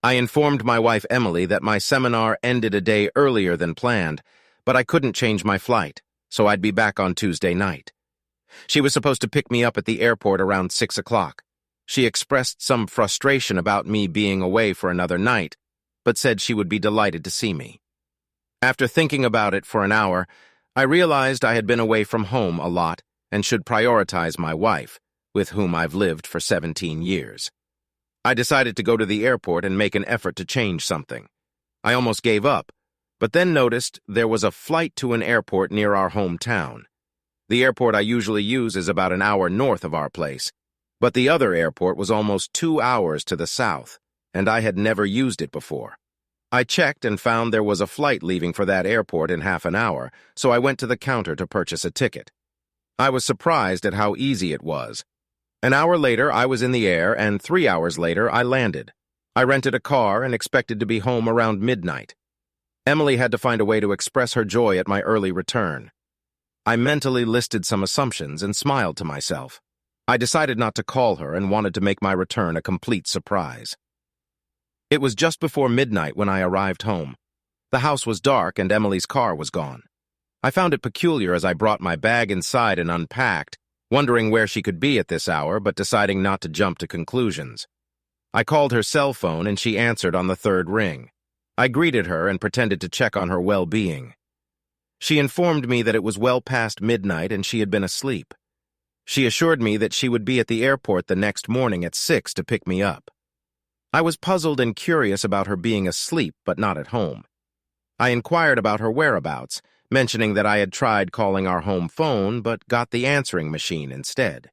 I informed my wife Emily that my seminar ended a day earlier than planned, but I couldn't change my flight, so I'd be back on Tuesday night. She was supposed to pick me up at the airport around 6 o'clock. She expressed some frustration about me being away for another night, but said she would be delighted to see me. After thinking about it for an hour, I realized I had been away from home a lot and should prioritize my wife, with whom I've lived for 17 years. I decided to go to the airport and make an effort to change something. I almost gave up, but then noticed there was a flight to an airport near our hometown. The airport I usually use is about an hour north of our place, but the other airport was almost 2 hours to the south, and I had never used it before. I checked and found there was a flight leaving for that airport in half an hour, so I went to the counter to purchase a ticket. I was surprised at how easy it was. An hour later, I was in the air, and 3 hours later, I landed. I rented a car and expected to be home around midnight. Emily had to find a way to express her joy at my early return. I mentally listed some assumptions and smiled to myself. I decided not to call her and wanted to make my return a complete surprise. It was just before midnight when I arrived home. The house was dark and Emily's car was gone. I found it peculiar as I brought my bag inside and unpacked, wondering where she could be at this hour, but deciding not to jump to conclusions. I called her cell phone and she answered on the third ring. I greeted her and pretended to check on her well-being. She informed me that it was well past midnight and she had been asleep. She assured me that she would be at the airport the next morning at 6 to pick me up. I was puzzled and curious about her being asleep but not at home. I inquired about her whereabouts, mentioning that I had tried calling our home phone but got the answering machine instead.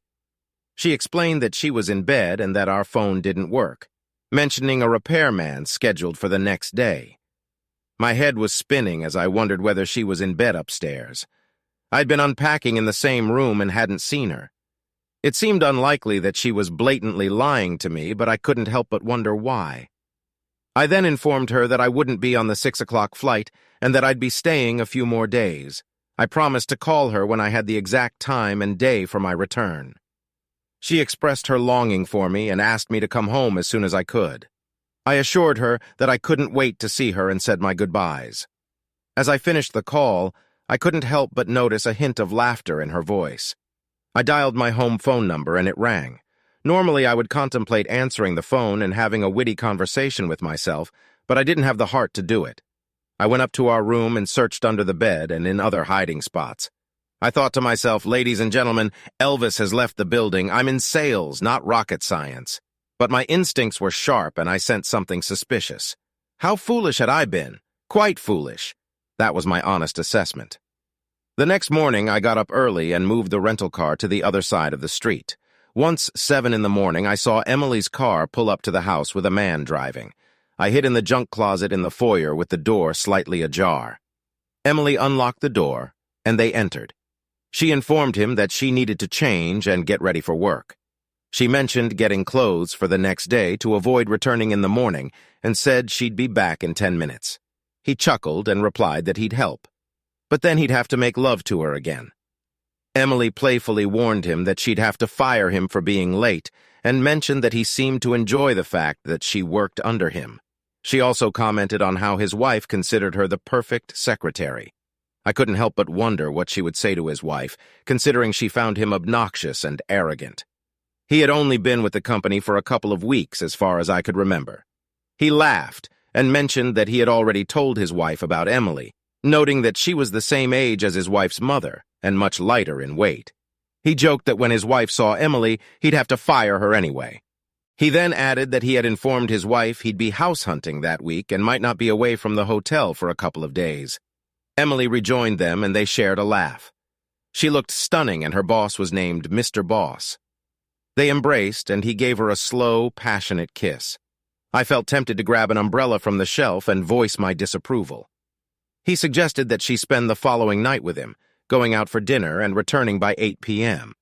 She explained that she was in bed and that our phone didn't work, mentioning a repairman scheduled for the next day. My head was spinning as I wondered whether she was in bed upstairs. I'd been unpacking in the same room and hadn't seen her. It seemed unlikely that she was blatantly lying to me, but I couldn't help but wonder why. I then informed her that I wouldn't be on the 6 o'clock flight and that I'd be staying a few more days. I promised to call her when I had the exact time and day for my return. She expressed her longing for me and asked me to come home as soon as I could. I assured her that I couldn't wait to see her and said my goodbyes. As I finished the call, I couldn't help but notice a hint of laughter in her voice. I dialed my home phone number and it rang. Normally, I would contemplate answering the phone and having a witty conversation with myself, but I didn't have the heart to do it. I went up to our room and searched under the bed and in other hiding spots. I thought to myself, ladies and gentlemen, Elvis has left the building. I'm in sales, not rocket science. But my instincts were sharp and I sensed something suspicious. How foolish had I been? Quite foolish. That was my honest assessment. The next morning, I got up early and moved the rental car to the other side of the street. Once 7 in the morning, I saw Emily's car pull up to the house with a man driving. I hid in the junk closet in the foyer with the door slightly ajar. Emily unlocked the door, and they entered. She informed him that she needed to change and get ready for work. She mentioned getting clothes for the next day to avoid returning in the morning and said she'd be back in 10 minutes. He chuckled and replied that he'd help. But then he'd have to make love to her again. Emily playfully warned him that she'd have to fire him for being late and mentioned that he seemed to enjoy the fact that she worked under him. She also commented on how his wife considered her the perfect secretary. I couldn't help but wonder what she would say to his wife, considering she found him obnoxious and arrogant. He had only been with the company for a couple of weeks, as far as I could remember. He laughed and mentioned that he had already told his wife about Emily, noting that she was the same age as his wife's mother and much lighter in weight. He joked that when his wife saw Emily, he'd have to fire her anyway. He then added that he had informed his wife he'd be house hunting that week and might not be away from the hotel for a couple of days. Emily rejoined them and they shared a laugh. She looked stunning and her boss was named Mr. Boss. They embraced and he gave her a slow, passionate kiss. I felt tempted to grab an umbrella from the shelf and voice my disapproval. He suggested that she spend the following night with him, going out for dinner and returning by 8 p.m.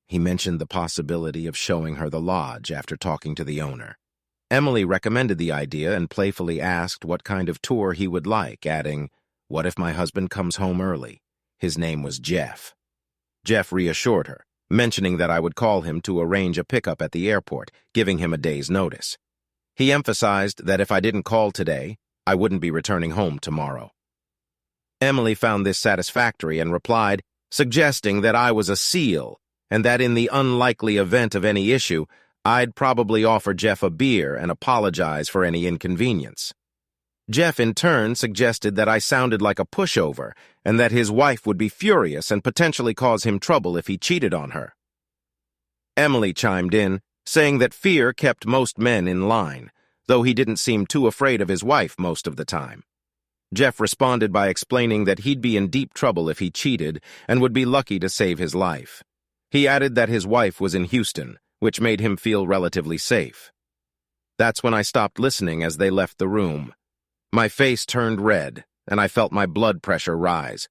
He mentioned the possibility of showing her the lodge after talking to the owner. Emily recommended the idea and playfully asked what kind of tour he would like, adding, "What if my husband comes home early?" His name was Jeff. Jeff reassured her, mentioning that I would call him to arrange a pickup at the airport, giving him a day's notice. He emphasized that if I didn't call today, I wouldn't be returning home tomorrow. Emily found this satisfactory and replied, suggesting that I was a SEAL and that in the unlikely event of any issue, I'd probably offer Jeff a beer and apologize for any inconvenience. Jeff, in turn, suggested that I sounded like a pushover and that his wife would be furious and potentially cause him trouble if he cheated on her. Emily chimed in, saying that fear kept most men in line, though he didn't seem too afraid of his wife most of the time. Jeff responded by explaining that he'd be in deep trouble if he cheated and would be lucky to save his life. He added that his wife was in Houston, which made him feel relatively safe. That's when I stopped listening as they left the room. My face turned red, and I felt my blood pressure rise.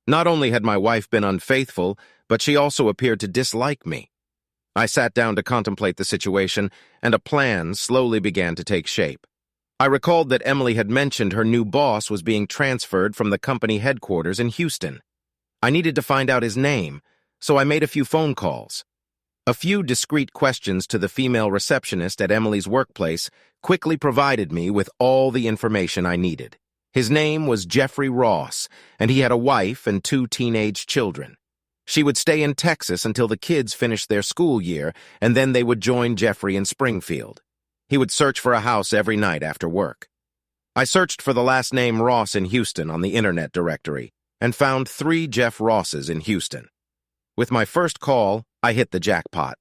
Not only had my wife been unfaithful, but she also appeared to dislike me. I sat down to contemplate the situation, and a plan slowly began to take shape. I recalled that Emily had mentioned her new boss was being transferred from the company headquarters in Houston. I needed to find out his name, so I made a few phone calls. A few discreet questions to the female receptionist at Emily's workplace quickly provided me with all the information I needed. His name was Jeffrey Ross, and he had a wife and 2 teenage children. She would stay in Texas until the kids finished their school year, and then they would join Jeffrey in Springfield. He would search for a house every night after work. I searched for the last name Ross in Houston on the internet directory and found 3 Jeff Rosses in Houston. With my first call, I hit the jackpot.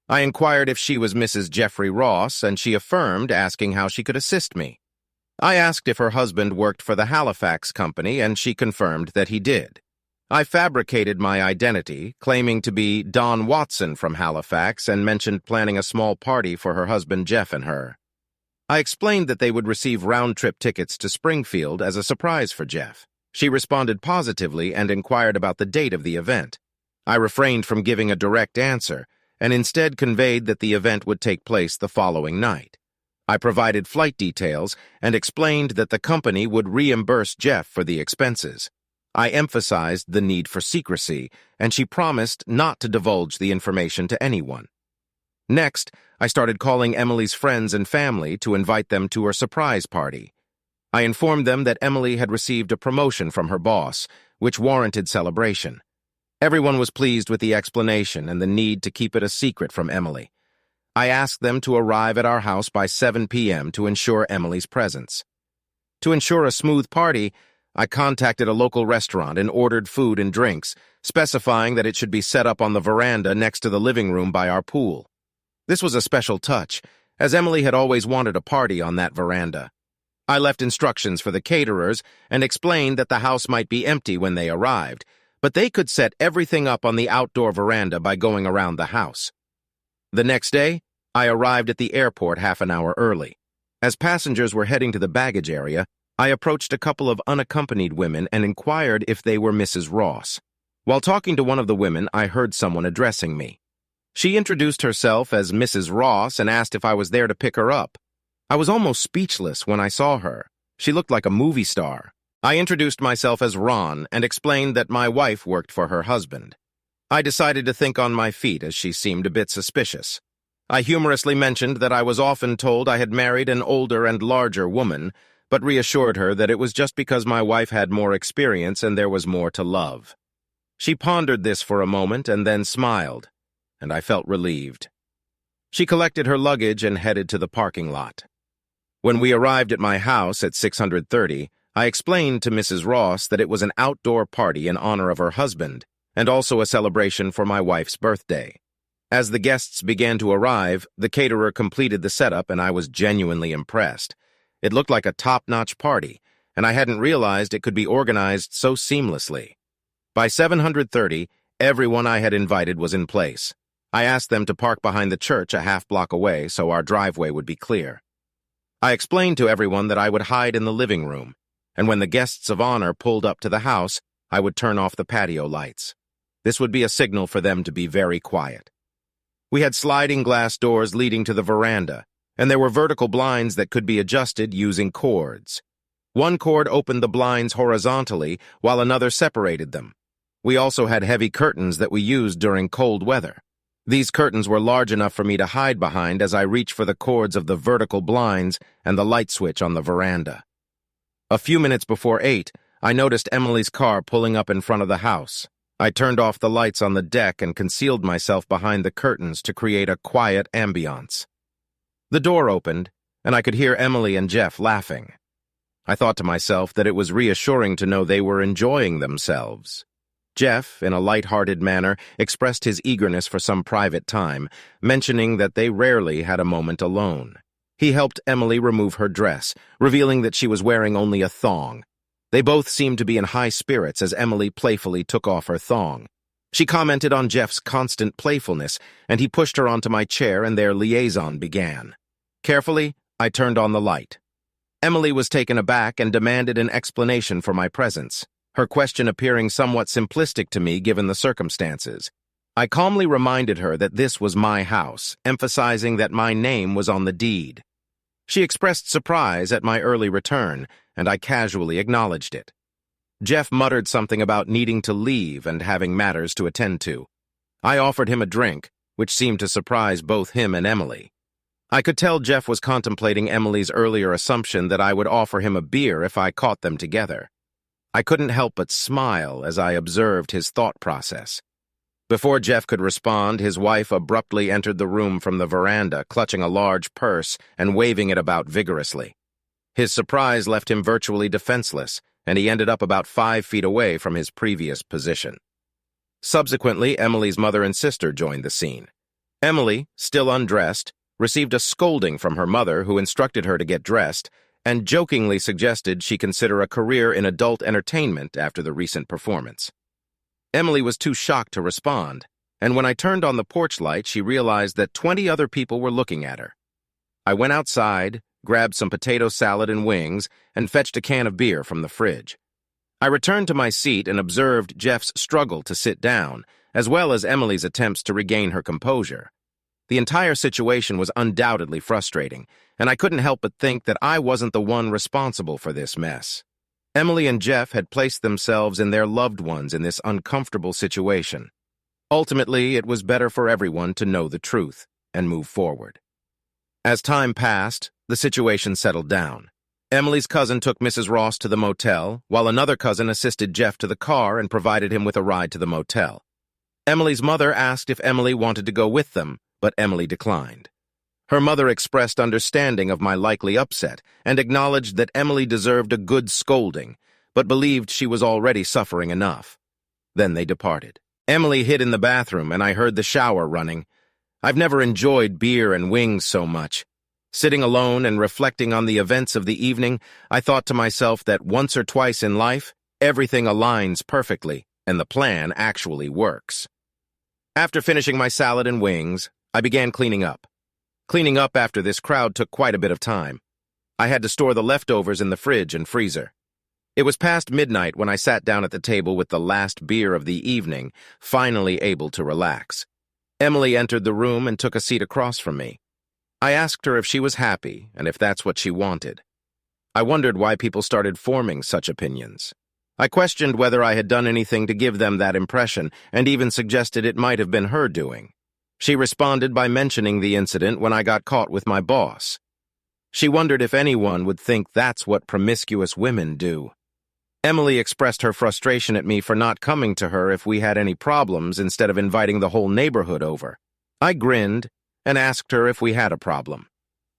I inquired if she was Mrs. Jeffrey Ross, and she affirmed, asking how she could assist me. I asked if her husband worked for the Halifax company, and she confirmed that he did. I fabricated my identity, claiming to be Don Watson from Halifax, and mentioned planning a small party for her husband Jeff and her. I explained that they would receive round-trip tickets to Springfield as a surprise for Jeff. She responded positively and inquired about the date of the event. I refrained from giving a direct answer, and instead conveyed that the event would take place the following night. I provided flight details and explained that the company would reimburse Jeff for the expenses. I emphasized the need for secrecy, and she promised not to divulge the information to anyone. Next, I started calling Emily's friends and family to invite them to her surprise party. I informed them that Emily had received a promotion from her boss, which warranted celebration. Everyone was pleased with the explanation and the need to keep it a secret from Emily. I asked them to arrive at our house by 7 p.m. to ensure Emily's presence. To ensure a smooth party, I contacted a local restaurant and ordered food and drinks, specifying that it should be set up on the veranda next to the living room by our pool. This was a special touch, as Emily had always wanted a party on that veranda. I left instructions for the caterers and explained that the house might be empty when they arrived, but they could set everything up on the outdoor veranda by going around the house. The next day, I arrived at the airport half an hour early. As passengers were heading to the baggage area, I approached a couple of unaccompanied women and inquired if they were Mrs. Ross. While talking to one of the women, I heard someone addressing me. She introduced herself as Mrs. Ross and asked if I was there to pick her up. I was almost speechless when I saw her. She looked like a movie star. I introduced myself as Ron and explained that my wife worked for her husband. I decided to think on my feet as she seemed a bit suspicious. I humorously mentioned that I was often told I had married an older and larger woman, but reassured her that it was just because my wife had more experience and there was more to love. She pondered this for a moment and then smiled, and I felt relieved. She collected her luggage and headed to the parking lot. When we arrived at my house at 630, I explained to Mrs. Ross that it was an outdoor party in honor of her husband, and also a celebration for my wife's birthday. As the guests began to arrive, the caterer completed the setup and I was genuinely impressed. It looked like a top-notch party, and I hadn't realized it could be organized so seamlessly. By 730, everyone I had invited was in place. I asked them to park behind the church a half-block away so our driveway would be clear. I explained to everyone that I would hide in the living room, and when the guests of honor pulled up to the house, I would turn off the patio lights. This would be a signal for them to be very quiet. We had sliding glass doors leading to the veranda, and there were vertical blinds that could be adjusted using cords. One cord opened the blinds horizontally, while another separated them. We also had heavy curtains that we used during cold weather. These curtains were large enough for me to hide behind as I reached for the cords of the vertical blinds and the light switch on the veranda. A few minutes before 8, I noticed Emily's car pulling up in front of the house. I turned off the lights on the deck and concealed myself behind the curtains to create a quiet ambiance. The door opened, and I could hear Emily and Jeff laughing. I thought to myself that it was reassuring to know they were enjoying themselves. Jeff, in a light-hearted manner, expressed his eagerness for some private time, mentioning that they rarely had a moment alone. He helped Emily remove her dress, revealing that she was wearing only a thong. They both seemed to be in high spirits as Emily playfully took off her thong. She commented on Jeff's constant playfulness, and he pushed her onto my chair and their liaison began. Carefully, I turned on the light. Emily was taken aback and demanded an explanation for my presence, her question appearing somewhat simplistic to me given the circumstances. I calmly reminded her that this was my house, emphasizing that my name was on the deed. She expressed surprise at my early return, and I casually acknowledged it. Jeff muttered something about needing to leave and having matters to attend to. I offered him a drink, which seemed to surprise both him and Emily. I could tell Jeff was contemplating Emily's earlier assumption that I would offer him a beer if I caught them together. I couldn't help but smile as I observed his thought process. Before Jeff could respond, his wife abruptly entered the room from the veranda, clutching a large purse and waving it about vigorously. His surprise left him virtually defenseless, and he ended up about 5 feet away from his previous position. Subsequently, Emily's mother and sister joined the scene. Emily, still undressed, received a scolding from her mother, who instructed her to get dressed, and jokingly suggested she consider a career in adult entertainment after the recent performance. Emily was too shocked to respond, and when I turned on the porch light, she realized that 20 other people were looking at her. I went outside, grabbed some potato salad and wings, and fetched a can of beer from the fridge. I returned to my seat and observed Jeff's struggle to sit down, as well as Emily's attempts to regain her composure. The entire situation was undoubtedly frustrating, and I couldn't help but think that I wasn't the one responsible for this mess. Emily and Jeff had placed themselves and their loved ones in this uncomfortable situation. Ultimately, it was better for everyone to know the truth and move forward. As time passed, the situation settled down. Emily's cousin took Mrs. Ross to the motel, while another cousin assisted Jeff to the car and provided him with a ride to the motel. Emily's mother asked if Emily wanted to go with them, but Emily declined. Her mother expressed understanding of my likely upset and acknowledged that Emily deserved a good scolding, but believed she was already suffering enough. Then they departed. Emily hid in the bathroom, and I heard the shower running. I've never enjoyed beer and wings so much. Sitting alone and reflecting on the events of the evening, I thought to myself that once or twice in life, everything aligns perfectly, and the plan actually works. After finishing my salad and wings, I began cleaning up. Cleaning up after this crowd took quite a bit of time. I had to store the leftovers in the fridge and freezer. It was past midnight when I sat down at the table with the last beer of the evening, finally able to relax. Emily entered the room and took a seat across from me. I asked her if she was happy and if that's what she wanted. I wondered why people started forming such opinions. I questioned whether I had done anything to give them that impression, and even suggested it might have been her doing. She responded by mentioning the incident when I got caught with my boss. She wondered if anyone would think that's what promiscuous women do. Emily expressed her frustration at me for not coming to her if we had any problems instead of inviting the whole neighborhood over. I grinned and asked her if we had a problem.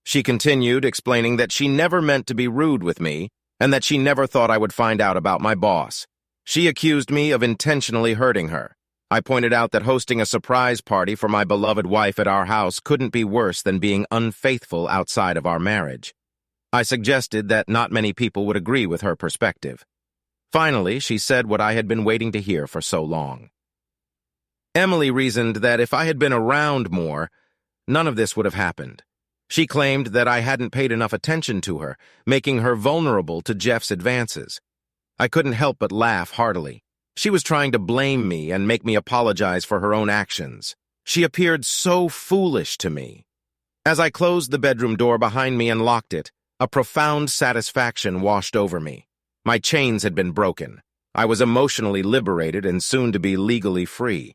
She continued, explaining that she never meant to be rude with me and that she never thought I would find out about my boss. She accused me of intentionally hurting her. I pointed out that hosting a surprise party for my beloved wife at our house couldn't be worse than being unfaithful outside of our marriage. I suggested that not many people would agree with her perspective. Finally, she said what I had been waiting to hear for so long. Emily reasoned that if I had been around more, none of this would have happened. She claimed that I hadn't paid enough attention to her, making her vulnerable to Jeff's advances. I couldn't help but laugh heartily. She was trying to blame me and make me apologize for her own actions. She appeared so foolish to me. As I closed the bedroom door behind me and locked it, a profound satisfaction washed over me. My chains had been broken. I was emotionally liberated and soon to be legally free.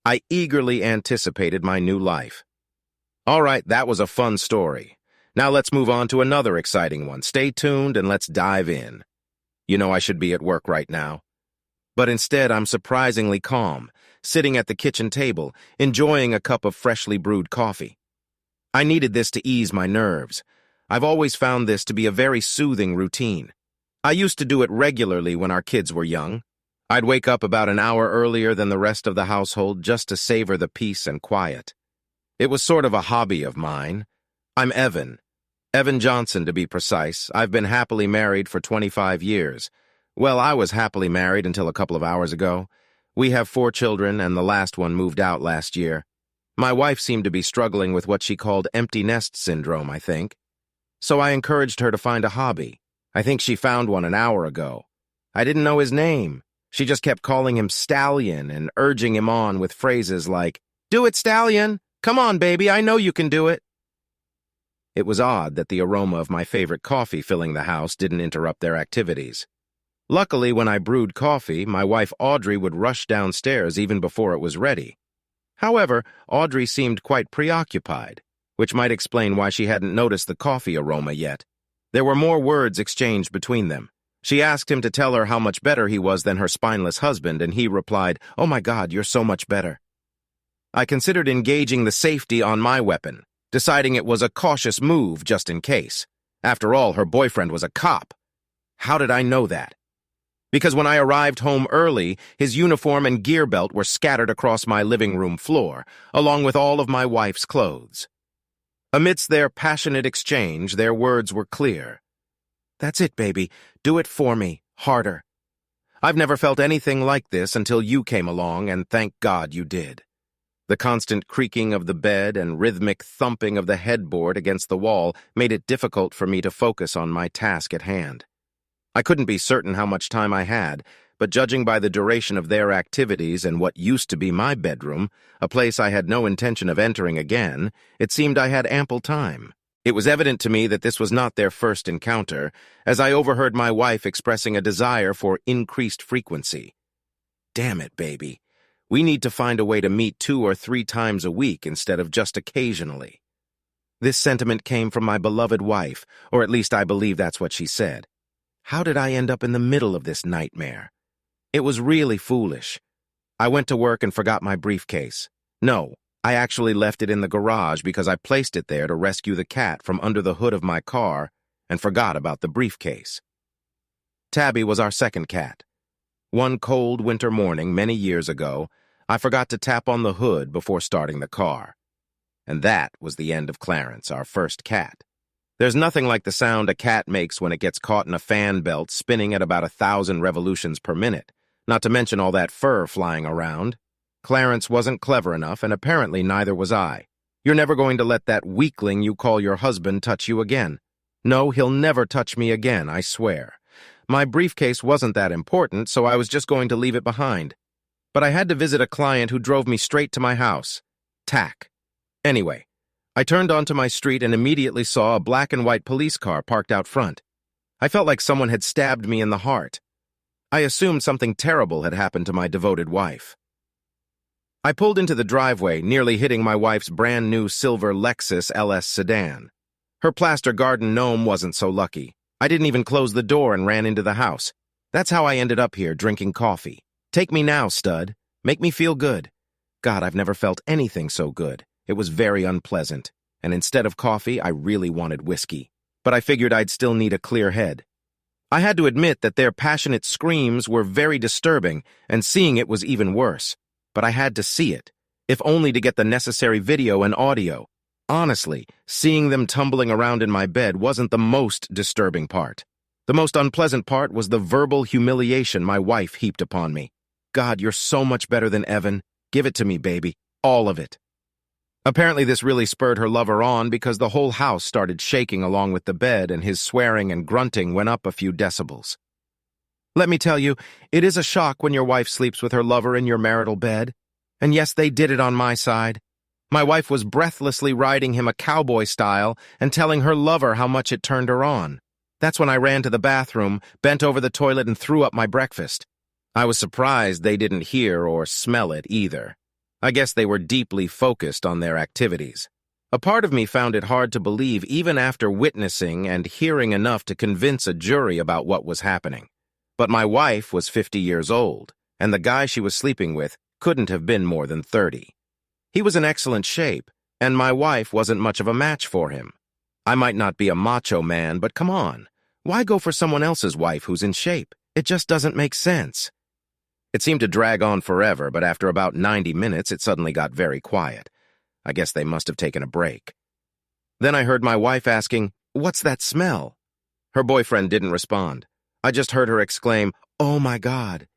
I eagerly anticipated my new life. All right, that was a fun story. Now let's move on to another exciting one. Stay tuned and let's dive in. You know I should be at work right now. But instead, I'm surprisingly calm, sitting at the kitchen table, enjoying a cup of freshly brewed coffee. I needed this to ease my nerves. I've always found this to be a very soothing routine. I used to do it regularly when our kids were young. I'd wake up about an hour earlier than the rest of the household just to savor the peace and quiet. It was sort of a hobby of mine. I'm Evan Johnson to be precise. I've been happily married for 25 years. Well, I was happily married until a couple of hours ago. We have 4 children, and the last one moved out last year. My wife seemed to be struggling with what she called empty nest syndrome, I think. So I encouraged her to find a hobby. I think she found one an hour ago. I didn't know his name. She just kept calling him Stallion and urging him on with phrases like, "Do it, Stallion! Come on, baby, I know you can do it!" It was odd that the aroma of my favorite coffee filling the house didn't interrupt their activities. Luckily, when I brewed coffee, my wife Audrey would rush downstairs even before it was ready. However, Audrey seemed quite preoccupied, which might explain why she hadn't noticed the coffee aroma yet. There were more words exchanged between them. She asked him to tell her how much better he was than her spineless husband, and he replied, "Oh my God, you're so much better." I considered engaging the safety on my weapon, deciding it was a cautious move just in case. After all, her boyfriend was a cop. How did I know that? Because when I arrived home early, his uniform and gear belt were scattered across my living room floor, along with all of my wife's clothes. Amidst their passionate exchange, their words were clear. "That's it, baby. Do it for me. Harder." I've never felt anything like this until you came along, and thank God you did. The constant creaking of the bed and rhythmic thumping of the headboard against the wall made it difficult for me to focus on my task at hand. I couldn't be certain how much time I had, but judging by the duration of their activities and what used to be my bedroom, a place I had no intention of entering again, it seemed I had ample time. It was evident to me that this was not their first encounter, as I overheard my wife expressing a desire for increased frequency. "Damn it, baby. We need to find a way to meet 2 or 3 times a week instead of just occasionally." This sentiment came from my beloved wife, or at least I believe that's what she said. How did I end up in the middle of this nightmare? It was really foolish. I went to work and forgot my briefcase. No, I actually left it in the garage because I placed it there to rescue the cat from under the hood of my car and forgot about the briefcase. Tabby was our second cat. One cold winter morning many years ago, I forgot to tap on the hood before starting the car. And that was the end of Clarence, our first cat. There's nothing like the sound a cat makes when it gets caught in a fan belt spinning at about 1,000 revolutions per minute, not to mention all that fur flying around. Clarence wasn't clever enough, and apparently neither was I. You're never going to let that weakling you call your husband touch you again. No, he'll never touch me again, I swear. My briefcase wasn't that important, so I was just going to leave it behind. But I had to visit a client who drove me straight to my house. Tack. Anyway, I turned onto my street and immediately saw a black and white police car parked out front. I felt like someone had stabbed me in the heart. I assumed something terrible had happened to my devoted wife. I pulled into the driveway, nearly hitting my wife's brand-new silver Lexus LS sedan. Her plaster garden gnome wasn't so lucky. I didn't even close the door and ran into the house. That's how I ended up here, drinking coffee. Take me now, stud. Make me feel good. God, I've never felt anything so good. It was very unpleasant, and instead of coffee, I really wanted whiskey. But I figured I'd still need a clear head. I had to admit that their passionate screams were very disturbing, and seeing it was even worse. But I had to see it, if only to get the necessary video and audio. Honestly, seeing them tumbling around in my bed wasn't the most disturbing part. The most unpleasant part was the verbal humiliation my wife heaped upon me. God, you're so much better than Evan. Give it to me, baby. All of it. Apparently this really spurred her lover on because the whole house started shaking along with the bed and his swearing and grunting went up a few decibels. Let me tell you, it is a shock when your wife sleeps with her lover in your marital bed. And yes, they did it on my side. My wife was breathlessly riding him a cowboy style and telling her lover how much it turned her on. That's when I ran to the bathroom, bent over the toilet, and threw up my breakfast. I was surprised they didn't hear or smell it either. I guess they were deeply focused on their activities. A part of me found it hard to believe even after witnessing and hearing enough to convince a jury about what was happening. But my wife was 50 years old, and the guy she was sleeping with couldn't have been more than 30. He was in excellent shape, and my wife wasn't much of a match for him. I might not be a macho man, but come on. Why go for someone else's wife who's in shape? It just doesn't make sense. It seemed to drag on forever, but after about 90 minutes, it suddenly got very quiet. I guess they must have taken a break. Then I heard my wife asking, "What's that smell?" Her boyfriend didn't respond. I just heard her exclaim, "Oh my God."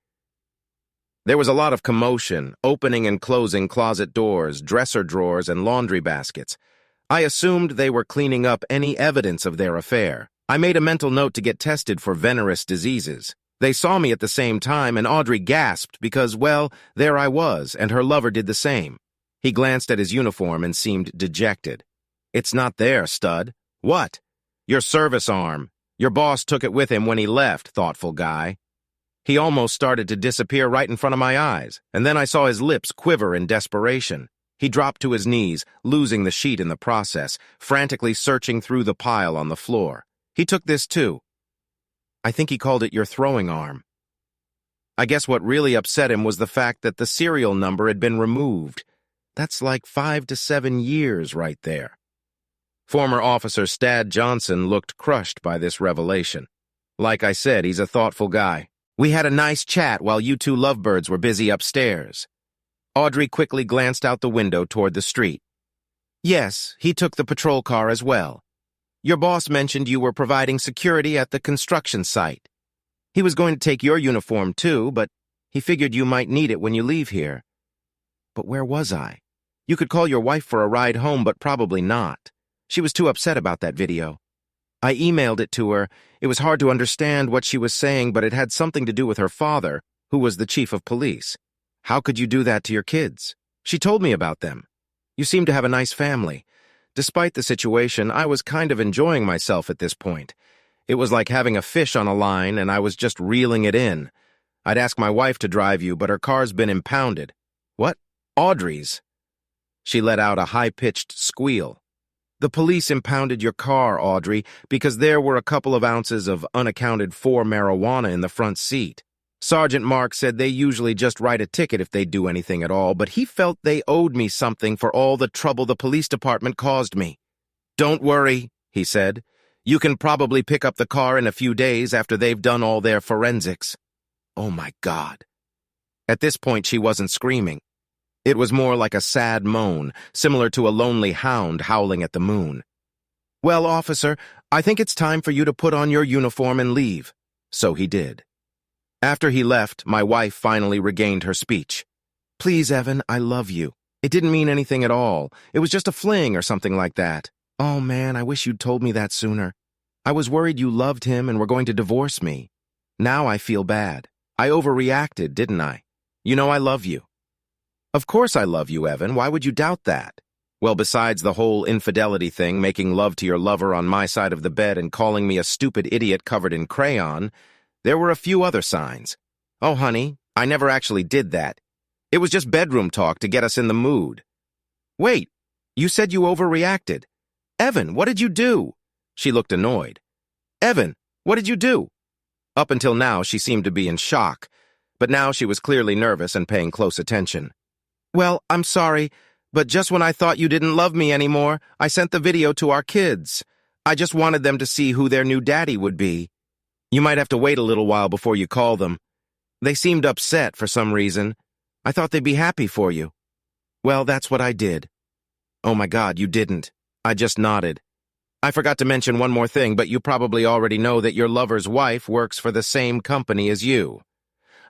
There was a lot of commotion, opening and closing closet doors, dresser drawers, and laundry baskets. I assumed they were cleaning up any evidence of their affair. I made a mental note to get tested for venereal diseases. They saw me at the same time, and Audrey gasped because, well, there I was, and her lover did the same. He glanced at his uniform and seemed dejected. "It's not there, stud." "What?" "Your service arm. Your boss took it with him when he left, thoughtful guy." He almost started to disappear right in front of my eyes, and then I saw his lips quiver in desperation. He dropped to his knees, losing the sheet in the process, frantically searching through the pile on the floor. He took this too. I think he called it your throwing arm. I guess what really upset him was the fact that the serial number had been removed. That's like 5 to 7 years right there. Former Officer Stad Johnson looked crushed by this revelation. Like I said, he's a thoughtful guy. We had a nice chat while you two lovebirds were busy upstairs. Audrey quickly glanced out the window toward the street. Yes, he took the patrol car as well. Your boss mentioned you were providing security at the construction site. He was going to take your uniform too, but he figured you might need it when you leave here. But where was I? You could call your wife for a ride home, but probably not. She was too upset about that video. I emailed it to her. It was hard to understand what she was saying, but it had something to do with her father, who was the chief of police. How could you do that to your kids? She told me about them. You seem to have a nice family. Despite the situation, I was kind of enjoying myself at this point. It was like having a fish on a line, and I was just reeling it in. I'd ask my wife to drive you, but her car's been impounded. What? Audrey's? She let out a high-pitched squeal. The police impounded your car, Audrey, because there were a couple of ounces of unaccounted for marijuana in the front seat. Sergeant Mark said they usually just write a ticket if they do anything at all, but he felt they owed me something for all the trouble the police department caused me. Don't worry, he said. You can probably pick up the car in a few days after they've done all their forensics. Oh my God. At this point, she wasn't screaming. It was more like a sad moan, similar to a lonely hound howling at the moon. Well, officer, I think it's time for you to put on your uniform and leave. So he did. After he left, my wife finally regained her speech. Please, Evan, I love you. It didn't mean anything at all. It was just a fling or something like that. Oh, man, I wish you'd told me that sooner. I was worried you loved him and were going to divorce me. Now I feel bad. I overreacted, didn't I? You know I love you. Of course I love you, Evan. Why would you doubt that? Well, besides the whole infidelity thing, making love to your lover on my side of the bed and calling me a stupid idiot covered in crayon, there were a few other signs. Oh, honey, I never actually did that. It was just bedroom talk to get us in the mood. Wait, you said you overreacted. Evan, what did you do? She looked annoyed. Evan, what did you do? Up until now, she seemed to be in shock, but now she was clearly nervous and paying close attention. Well, I'm sorry, but just when I thought you didn't love me anymore, I sent the video to our kids. I just wanted them to see who their new daddy would be. You might have to wait a little while before you call them. They seemed upset for some reason. I thought they'd be happy for you. Well, that's what I did. Oh my God, you didn't. I just nodded. I forgot to mention one more thing, but you probably already know that your lover's wife works for the same company as you.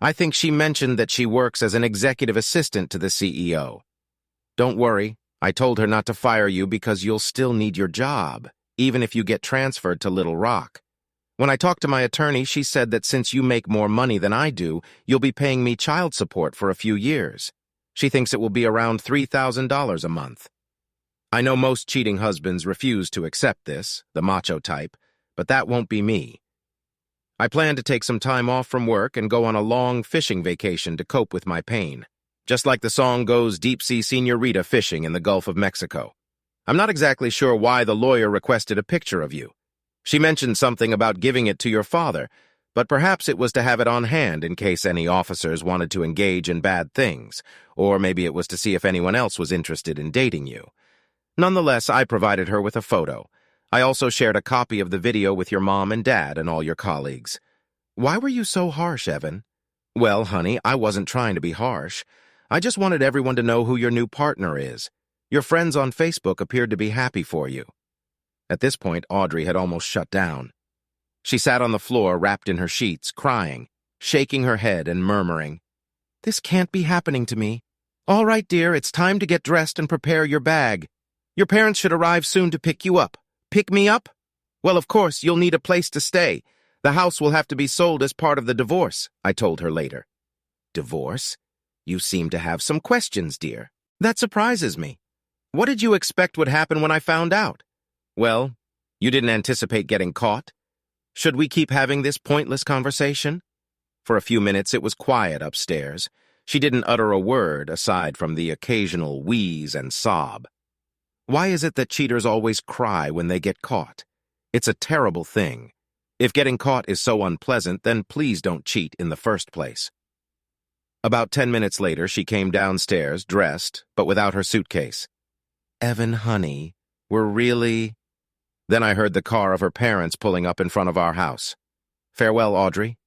I think she mentioned that she works as an executive assistant to the CEO. Don't worry, I told her not to fire you because you'll still need your job, even if you get transferred to Little Rock. When I talked to my attorney, she said that since you make more money than I do, you'll be paying me child support for a few years. She thinks it will be around $3,000 a month. I know most cheating husbands refuse to accept this, the macho type, but that won't be me. I plan to take some time off from work and go on a long fishing vacation to cope with my pain. just like the song goes, deep-sea señorita fishing in the Gulf of Mexico. I'm not exactly sure why the lawyer requested a picture of you. She mentioned something about giving it to your father, but perhaps it was to have it on hand in case any officers wanted to engage in bad things, or maybe it was to see if anyone else was interested in dating you. Nonetheless, I provided her with a photo. I also shared a copy of the video with your mom and dad and all your colleagues. Why were you so harsh, Evan? Well, honey, I wasn't trying to be harsh. I just wanted everyone to know who your new partner is. Your friends on Facebook appeared to be happy for you. At this point, Audrey had almost shut down. She sat on the floor, wrapped in her sheets, crying, shaking her head and murmuring, "This can't be happening to me. All right, dear, it's time to get dressed and prepare your bag. Your parents should arrive soon to pick you up. Pick me up? Well, of course, you'll need a place to stay. The house will have to be sold as part of the divorce," I told her later. Divorce? You seem to have some questions, dear. That surprises me. What did you expect would happen when I found out? Well, you didn't anticipate getting caught. Should we keep having this pointless conversation? For a few minutes it was quiet upstairs. She didn't utter a word aside from the occasional wheeze and sob. Why is it that cheaters always cry when they get caught? It's a terrible thing. If getting caught is so unpleasant, then please don't cheat in the first place. About 10 minutes later, she came downstairs, dressed, but without her suitcase. Evan, honey, we're really... Then I heard the car of her parents pulling up in front of our house. Farewell, Audrey.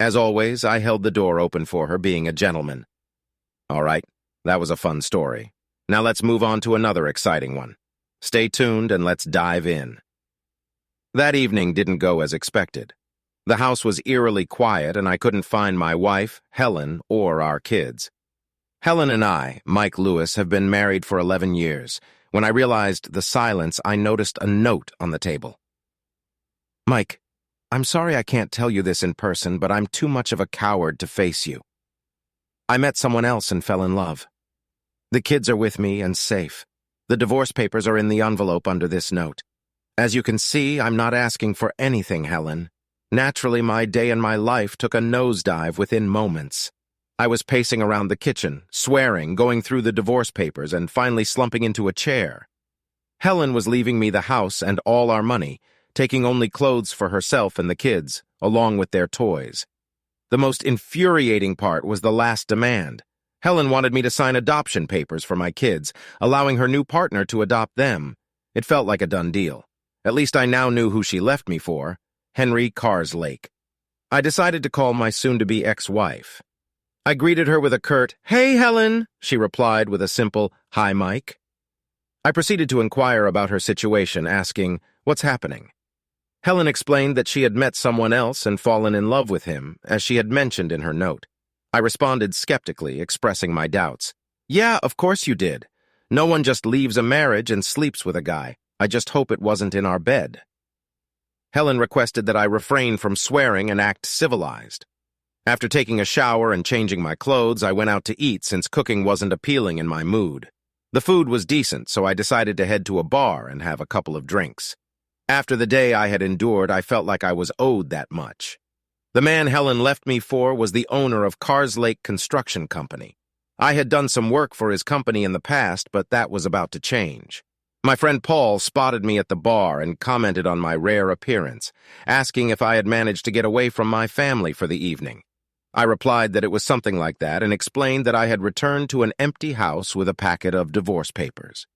As always, I held the door open for her, being a gentleman. All right, that was a fun story. Now let's move on to another exciting one. Stay tuned and let's dive in. That evening didn't go as expected. The house was eerily quiet and I couldn't find my wife, Helen, or our kids. Helen and I, Mike Lewis, have been married for 11 years. When I realized the silence, I noticed a note on the table. Mike, I'm sorry I can't tell you this in person, but I'm too much of a coward to face you. I met someone else and fell in love. The kids are with me and safe. The divorce papers are in the envelope under this note. As you can see, I'm not asking for anything, Helen. Naturally, my day and my life took a nosedive within moments. I was pacing around the kitchen, swearing, going through the divorce papers, and finally slumping into a chair. Helen was leaving me the house and all our money, taking only clothes for herself and the kids, along with their toys. The most infuriating part was the last demand. Helen wanted me to sign adoption papers for my kids, allowing her new partner to adopt them. It felt like a done deal. At least I now knew who she left me for, Henry Carslake. I decided to call my soon-to-be ex-wife. I greeted her with a curt, "Hey, Helen," she replied with a simple, "Hi, Mike." I proceeded to inquire about her situation, asking, "What's happening?" Helen explained that she had met someone else and fallen in love with him, as she had mentioned in her note. I responded skeptically, expressing my doubts. "Yeah, of course you did. No one just leaves a marriage and sleeps with a guy. I just hope it wasn't in our bed." Helen requested that I refrain from swearing and act civilized. After taking a shower and changing my clothes, I went out to eat since cooking wasn't appealing in my mood. The food was decent, so I decided to head to a bar and have a couple of drinks. After the day I had endured, I felt like I was owed that much. The man Helen left me for was the owner of Carslake Construction Company. I had done some work for his company in the past, but that was about to change. My friend Paul spotted me at the bar and commented on my rare appearance, asking if I had managed to get away from my family for the evening. I replied that it was something like that and explained that I had returned to an empty house with a packet of divorce papers.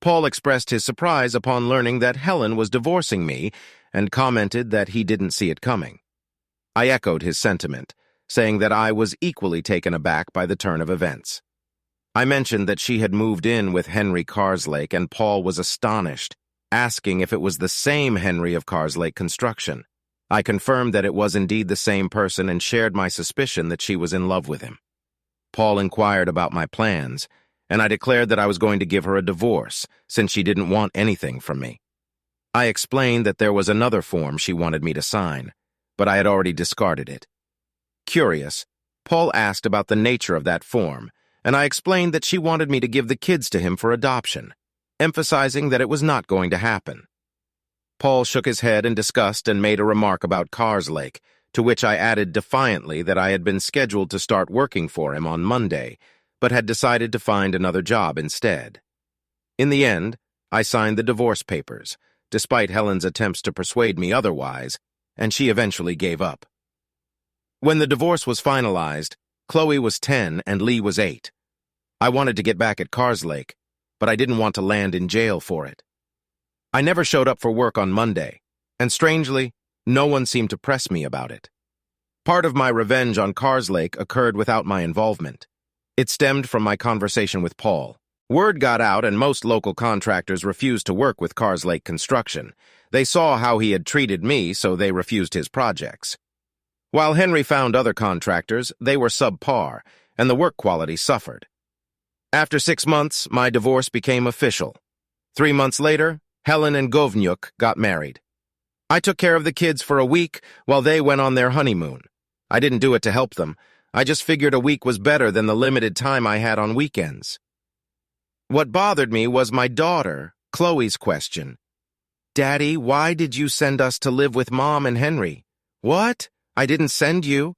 Paul expressed his surprise upon learning that Helen was divorcing me and commented that he didn't see it coming. I echoed his sentiment, saying that I was equally taken aback by the turn of events. I mentioned that she had moved in with Henry Carslake and Paul was astonished, asking if it was the same Henry of Carslake Construction. I confirmed that it was indeed the same person and shared my suspicion that she was in love with him. Paul inquired about my plans, and I declared that I was going to give her a divorce, since she didn't want anything from me. I explained that there was another form she wanted me to sign, but I had already discarded it. Curious, Paul asked about the nature of that form, and I explained that she wanted me to give the kids to him for adoption, emphasizing that it was not going to happen. Paul shook his head in disgust and made a remark about Carslake, to which I added defiantly that I had been scheduled to start working for him on Monday, but had decided to find another job instead. In the end, I signed the divorce papers, despite Helen's attempts to persuade me otherwise, and she eventually gave up. When the divorce was finalized, Chloe was 10 and Lee was 8. I wanted to get back at Carslake, but I didn't want to land in jail for it. I never showed up for work on Monday, and strangely, no one seemed to press me about it. Part of my revenge on Carslake occurred without my involvement. It stemmed from my conversation with Paul. Word got out and most local contractors refused to work with Carslake Construction. They saw how he had treated me, so they refused his projects. While Henry found other contractors, they were subpar, and the work quality suffered. After 6 months, my divorce became official. 3 months later, Helen and Govnyuk got married. I took care of the kids for a week while they went on their honeymoon. I didn't do it to help them. I just figured a week was better than the limited time I had on weekends. What bothered me was my daughter, Chloe's question. "Daddy, why did you send us to live with Mom and Henry?" "What? I didn't send you.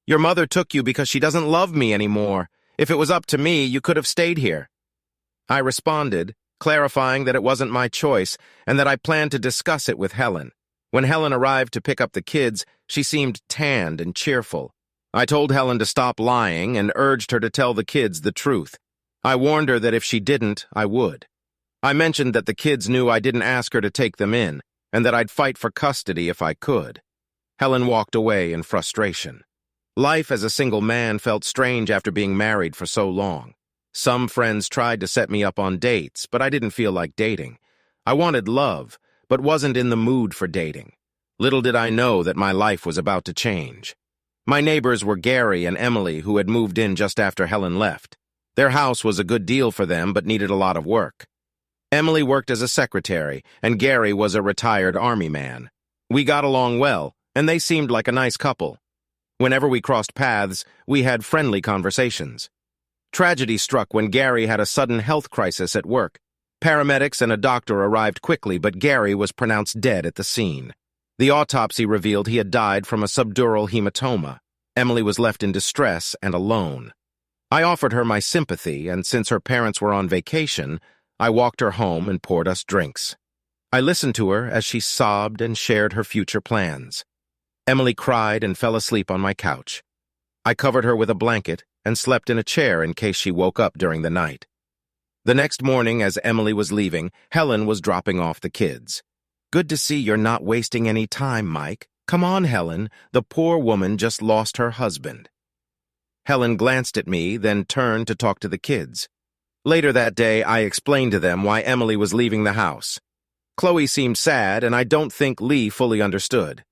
Your mother took you because she doesn't love me anymore. If it was up to me, you could have stayed here." I responded, clarifying that it wasn't my choice and that I planned to discuss it with Helen. When Helen arrived to pick up the kids, she seemed tanned and cheerful. I told Helen to stop lying and urged her to tell the kids the truth. I warned her that if she didn't, I would. I mentioned that the kids knew I didn't ask her to take them in, and that I'd fight for custody if I could. Helen walked away in frustration. Life as a single man felt strange after being married for so long. Some friends tried to set me up on dates, but I didn't feel like dating. I wanted love, but wasn't in the mood for dating. Little did I know that my life was about to change. My neighbors were Gary and Emily, who had moved in just after Helen left. Their house was a good deal for them, but needed a lot of work. Emily worked as a secretary, and Gary was a retired army man. We got along well, and they seemed like a nice couple. Whenever we crossed paths, we had friendly conversations. Tragedy struck when Gary had a sudden health crisis at work. Paramedics and a doctor arrived quickly, but Gary was pronounced dead at the scene. The autopsy revealed he had died from a subdural hematoma. Emily was left in distress and alone. I offered her my sympathy, and since her parents were on vacation, I walked her home and poured us drinks. I listened to her as she sobbed and shared her future plans. Emily cried and fell asleep on my couch. I covered her with a blanket and slept in a chair in case she woke up during the night. The next morning, as Emily was leaving, Helen was dropping off the kids. "Good to see you're not wasting any time, Mike. Come on, Helen. The poor woman just lost her husband." Helen glanced at me, then turned to talk to the kids. Later that day, I explained to them why Emily was leaving the house. Chloe seemed sad, and I don't think Lee fully understood.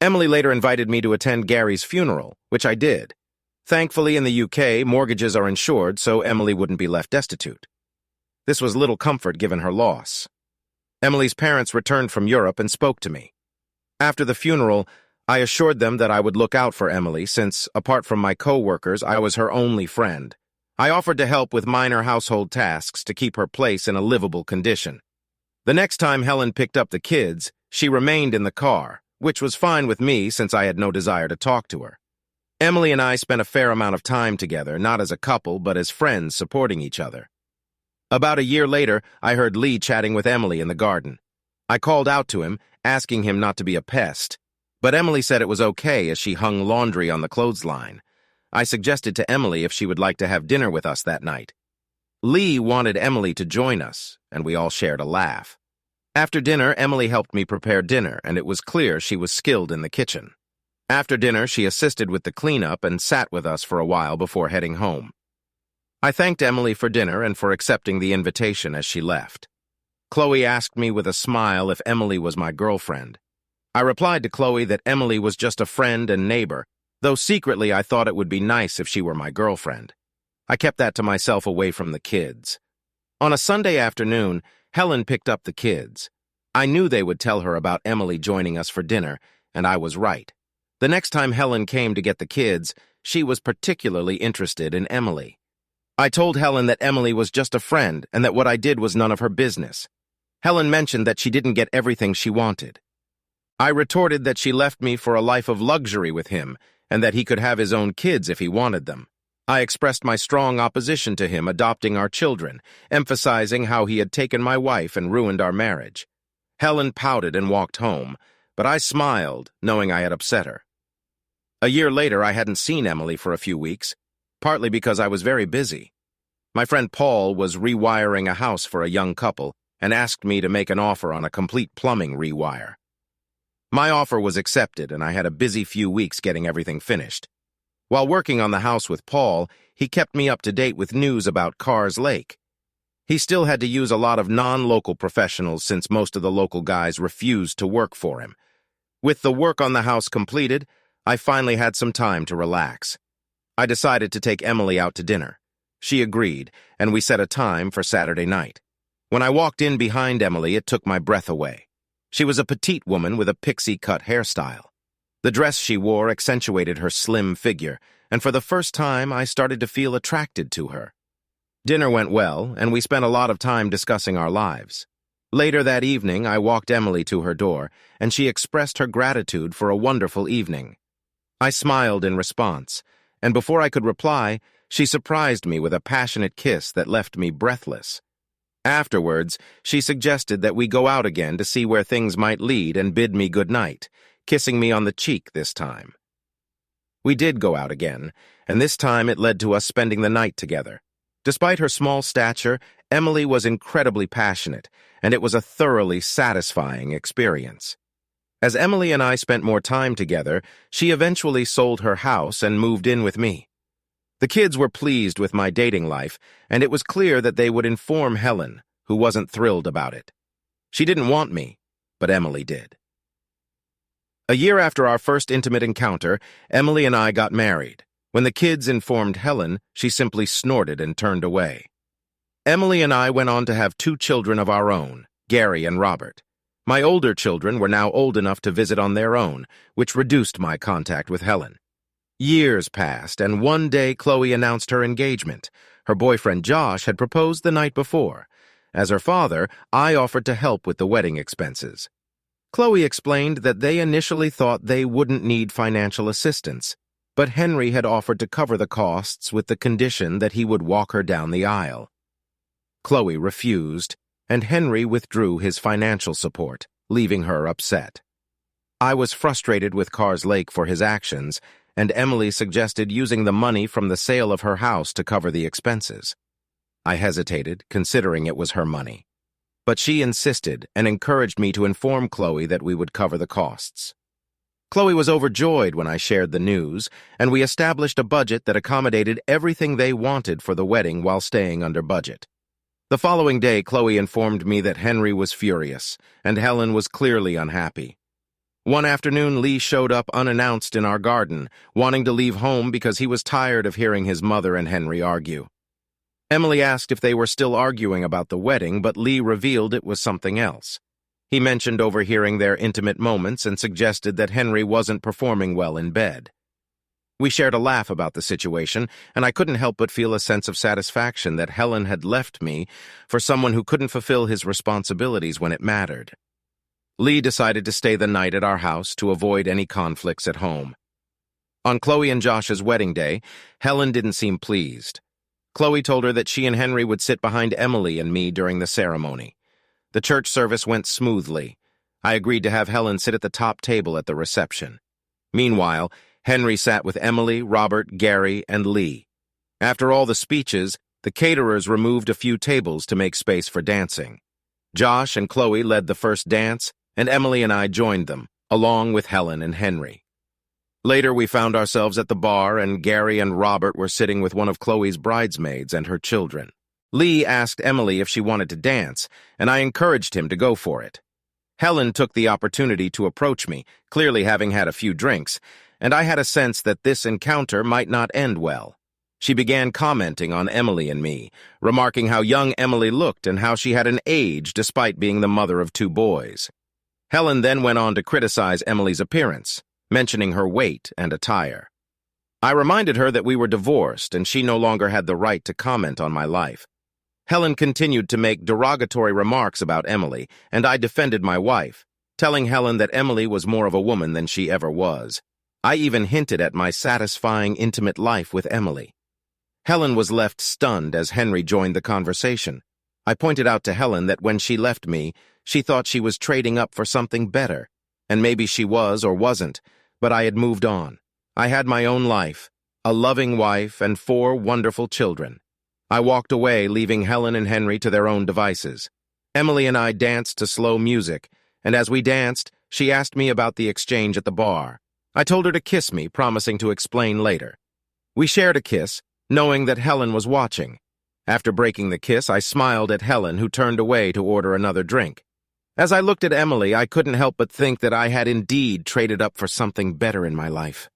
Emily later invited me to attend Gary's funeral, which I did. Thankfully, in the UK, mortgages are insured, so Emily wouldn't be left destitute. This was little comfort given her loss. Emily's parents returned from Europe and spoke to me. After the funeral, I assured them that I would look out for Emily since, apart from my co-workers, I was her only friend. I offered to help with minor household tasks to keep her place in a livable condition. The next time Helen picked up the kids, she remained in the car, which was fine with me since I had no desire to talk to her. Emily and I spent a fair amount of time together, not as a couple, but as friends supporting each other. About a year later, I heard Lee chatting with Emily in the garden. I called out to him, asking him not to be a pest, but Emily said it was okay as she hung laundry on the clothesline. I suggested to Emily if she would like to have dinner with us that night. Lee wanted Emily to join us, and we all shared a laugh. After dinner, Emily helped me prepare dinner, and it was clear she was skilled in the kitchen. After dinner, she assisted with the cleanup and sat with us for a while before heading home. I thanked Emily for dinner and for accepting the invitation as she left. Chloe asked me with a smile if Emily was my girlfriend. I replied to Chloe that Emily was just a friend and neighbor, though secretly I thought it would be nice if she were my girlfriend. I kept that to myself away from the kids. On a Sunday afternoon, Helen picked up the kids. I knew they would tell her about Emily joining us for dinner, and I was right. The next time Helen came to get the kids, she was particularly interested in Emily. I told Helen that Emily was just a friend and that what I did was none of her business. Helen mentioned that she didn't get everything she wanted. I retorted that she left me for a life of luxury with him and that he could have his own kids if he wanted them. I expressed my strong opposition to him adopting our children, emphasizing how he had taken my wife and ruined our marriage. Helen pouted and walked home, but I smiled, knowing I had upset her. A year later, I hadn't seen Emily for a few weeks, partly because I was very busy. My friend Paul was rewiring a house for a young couple and asked me to make an offer on a complete plumbing rewire. My offer was accepted, and I had a busy few weeks getting everything finished. While working on the house with Paul, he kept me up to date with news about Carr's Lake. He still had to use a lot of non-local professionals since most of the local guys refused to work for him. With the work on the house completed, I finally had some time to relax. I decided to take Emily out to dinner. She agreed, and we set a time for Saturday night. When I walked in behind Emily, it took my breath away. She was a petite woman with a pixie-cut hairstyle. The dress she wore accentuated her slim figure, and for the first time I started to feel attracted to her. Dinner went well, and we spent a lot of time discussing our lives. Later that evening, I walked Emily to her door, and she expressed her gratitude for a wonderful evening. I smiled in response, and before I could reply, she surprised me with a passionate kiss that left me breathless. Afterwards, she suggested that we go out again to see where things might lead and bid me good night, kissing me on the cheek this time. We did go out again, and this time it led to us spending the night together. Despite her small stature, Emily was incredibly passionate, and it was a thoroughly satisfying experience. As Emily and I spent more time together, she eventually sold her house and moved in with me. The kids were pleased with my dating life, and it was clear that they would inform Helen, who wasn't thrilled about it. She didn't want me, but Emily did. A year after our first intimate encounter, Emily and I got married. When the kids informed Helen, she simply snorted and turned away. Emily and I went on to have 2 children of our own, Gary and Robert. My older children were now old enough to visit on their own, which reduced my contact with Helen. Years passed, and one day Chloe announced her engagement. Her boyfriend Josh had proposed the night before. As her father, I offered to help with the wedding expenses. Chloe explained that they initially thought they wouldn't need financial assistance, but Henry had offered to cover the costs with the condition that he would walk her down the aisle. Chloe refused, and Henry withdrew his financial support, leaving her upset. I was frustrated with Carr's Lake for his actions, and Emily suggested using the money from the sale of her house to cover the expenses. I hesitated, considering it was her money. But she insisted and encouraged me to inform Chloe that we would cover the costs. Chloe was overjoyed when I shared the news, and we established a budget that accommodated everything they wanted for the wedding while staying under budget. The following day, Chloe informed me that Henry was furious, and Helen was clearly unhappy. One afternoon, Lee showed up unannounced in our garden, wanting to leave home because he was tired of hearing his mother and Henry argue. Emily asked if they were still arguing about the wedding, but Lee revealed it was something else. He mentioned overhearing their intimate moments and suggested that Henry wasn't performing well in bed. We shared a laugh about the situation, and I couldn't help but feel a sense of satisfaction that Helen had left me for someone who couldn't fulfill his responsibilities when it mattered. Lee decided to stay the night at our house to avoid any conflicts at home. On Chloe and Josh's wedding day, Helen didn't seem pleased. Chloe told her that she and Henry would sit behind Emily and me during the ceremony. The church service went smoothly. I agreed to have Helen sit at the top table at the reception. Meanwhile, Henry sat with Emily, Robert, Gary, and Lee. After all the speeches, the caterers removed a few tables to make space for dancing. Josh and Chloe led the first dance, and Emily and I joined them, along with Helen and Henry. Later, we found ourselves at the bar, and Gary and Robert were sitting with one of Chloe's bridesmaids and her children. Lee asked Emily if she wanted to dance, and I encouraged him to go for it. Helen took the opportunity to approach me, clearly having had a few drinks, and I had a sense that this encounter might not end well. She began commenting on Emily and me, remarking how young Emily looked and how she hadn't aged despite being the mother of 2 boys. Helen then went on to criticize Emily's appearance, mentioning her weight and attire. I reminded her that we were divorced and she no longer had the right to comment on my life. Helen continued to make derogatory remarks about Emily, and I defended my wife, telling Helen that Emily was more of a woman than she ever was. I even hinted at my satisfying intimate life with Emily. Helen was left stunned as Henry joined the conversation. I pointed out to Helen that when she left me, she thought she was trading up for something better. And maybe she was or wasn't, but I had moved on. I had my own life, a loving wife, and 4 wonderful children. I walked away, leaving Helen and Henry to their own devices. Emily and I danced to slow music, and as we danced, she asked me about the exchange at the bar. I told her to kiss me, promising to explain later. We shared a kiss, knowing that Helen was watching. After breaking the kiss, I smiled at Helen, who turned away to order another drink. As I looked at Emily, I couldn't help but think that I had indeed traded up for something better in my life.